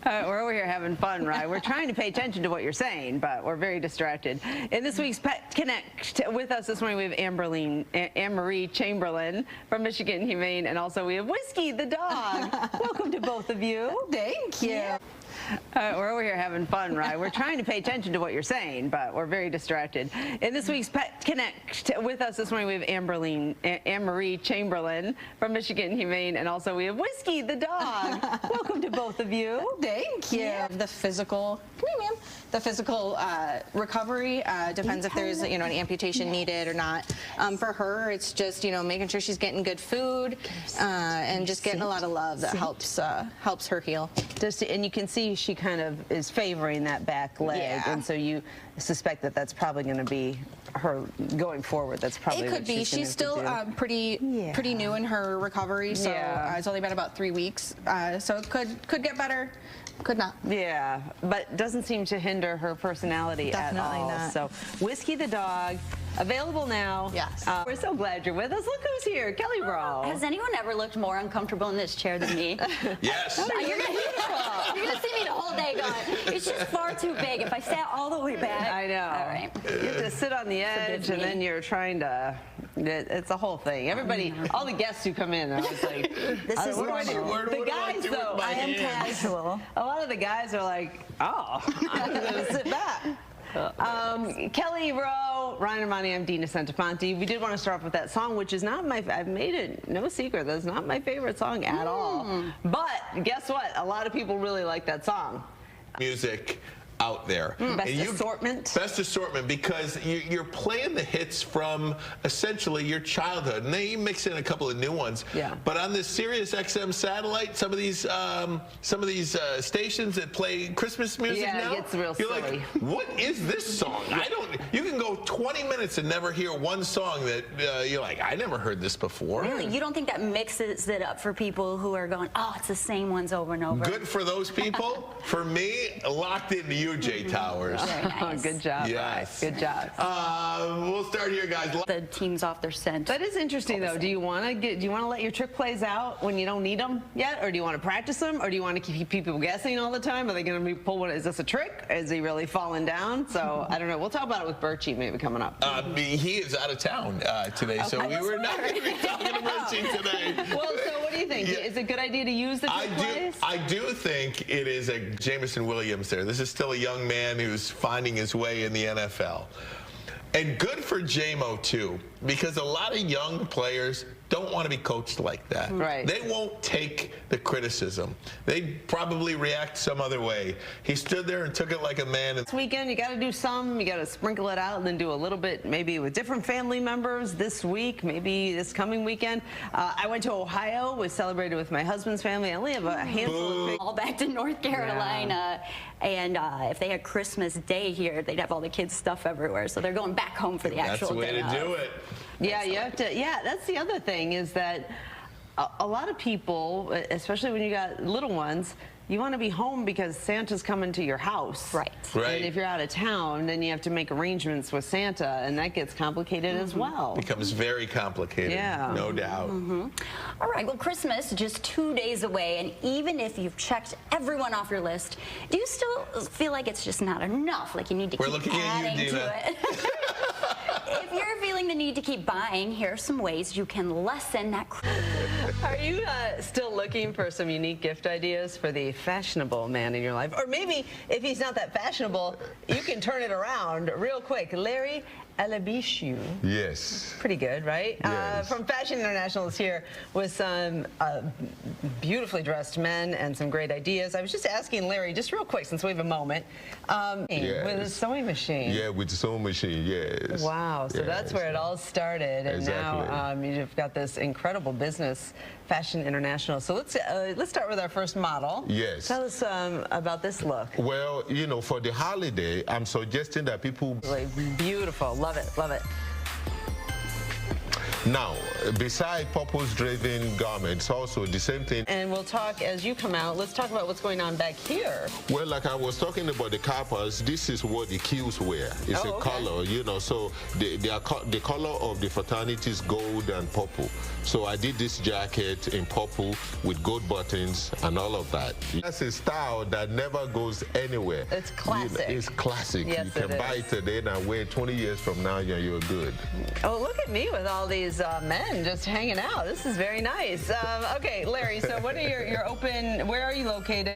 We're over here having fun, right? We're trying to pay attention to what you're saying, but we're very distracted. In this week's Pet Connect, with us this morning we have Anne-Marie Chamberlain from Michigan Humane, and also we have Whiskey the dog. Welcome to both of you. Thank you. We're over here having fun, right? We're trying to pay attention to what you're saying, but we're very distracted. In this week's Pet Connect, with us this morning we have Anne-Marie Chamberlain from Michigan Humane, and also we have Whiskey the dog. Welcome to both of you. Thank you. Yeah. The physical, come here, ma'am. The physical recovery depends if there's an amputation needed or not. For her, it's just making sure she's getting good food and just getting a lot of love that helps her heal. And you can see she kind of is favoring that back leg, and so you suspect that that's probably going to be her going forward. That's probably it could be. She's still pretty new in her recovery, so it's only been about 3 weeks. So it could get better, could not. Yeah, but doesn't seem to hinder her personality at all. Not. So Whiskey the dog, available now. Yes. We're so glad you're with us. Look who's here, Kelly Bro. Has anyone ever looked more uncomfortable in this chair than me? Yes. You're gonna see me the whole day going, it's just far too big. If I sat all the way back. I know. All right. You have to sit on the edge, and then you're trying to. It's a whole thing. Everybody, all the guests who come in, are always like, this is normal. The guys, though, I am casual. A lot of the guys are like, oh, I'm gonna sit back. Kelly Rowe, Ryan Armani, I'm Deena Centofanti. We did want to start off with that song, which is not my, I've made it no secret, that's not my favorite song at all. But guess what? A lot of people really like that song. Music out there. Best assortment. Best assortment, because you're playing the hits from essentially your childhood, and then you mix in a couple of new ones. Yeah. But on this Sirius XM satellite, some of these stations that play Christmas music now, it gets real you're silly. like, what is this song? You can go 20 minutes and never hear one song that you're like, I never heard this before. Really? You don't think that mixes it up for people who are going, oh, it's the same ones over and over? Good for those people. For me, locked into UJ Towers. Very nice. Good job. Yes. Good job. We'll start here, guys. The team's off their scent. That is interesting, though. Do you want to let your trick plays out when you don't need them yet, or do you want to practice them, or do you want to keep people guessing all the time? Are they going to pull one? Is this a trick? Is he really falling down? So I don't know. We'll talk about it with Birchie maybe coming up. He is out of town today, so we were not going to be talking to Birchie today. Well, so what do you think? Is it a good idea to use the trick plays? I do think it is a Jameson Williams there. This is still a young man who's finding his way in the NFL. And good for JMO, too, because a lot of young players don't want to be coached like that. Right. They won't take the criticism. They'd probably react some other way. He stood there and took it like a man. This weekend, you got to do some. You got to sprinkle it out and then do a little bit maybe with different family members this week, maybe this coming weekend. I went to Ohio, was celebrated with my husband's family. I only have a handful of all back to North Carolina, and if they had Christmas Day here, they'd have all the kids' stuff everywhere. So they're going back home for the actual day. That's the way to do it. Yeah, you have to. Yeah, that's the other thing is that a lot of people, especially when you got little ones, you want to be home because Santa's coming to your house. Right. And if you're out of town, then you have to make arrangements with Santa, and that gets complicated as well. Becomes very complicated, no doubt. All right, well, Christmas just 2 days away, and even if you've checked everyone off your list, do you still feel like it's just not enough? Like you need to keep adding to it? If you're feeling the need to keep buying, here are some ways you can lessen that. Are you still looking for some unique gift ideas for the fashionable man in your life? Or maybe if he's not that fashionable, you can turn it around real quick. Larry Alabichu. Yes. Pretty good, right? Yes. From Fashion International is here with some beautifully dressed men and some great ideas. I was just asking Larry, just real quick, since we have a moment, with a sewing machine. Yeah, with the sewing machine, yes. Wow, so that's where it all started, and now you've got this incredible business, Fashion International. So let's start with our first model. Yes. Tell us about this look. Well, for the holiday, I'm suggesting that people... Beautiful. Love it. Love it. Now, beside purpose-driven garments, also the same thing. And we'll talk as you come out. Let's talk about what's going on back here. Well, like I was talking about the Kappas, this is what the Qs wear. It's a color, you know, so the color of the fraternity is gold and purple. So I did this jacket in purple with gold buttons and all of that. That's a style that never goes anywhere. It's classic. It's classic. Yes, you can buy it today and wear it 20 years from now, you're good. Oh, look at me with all these men just hanging out. This is very nice. Okay, Larry, so what are your open, where are you located?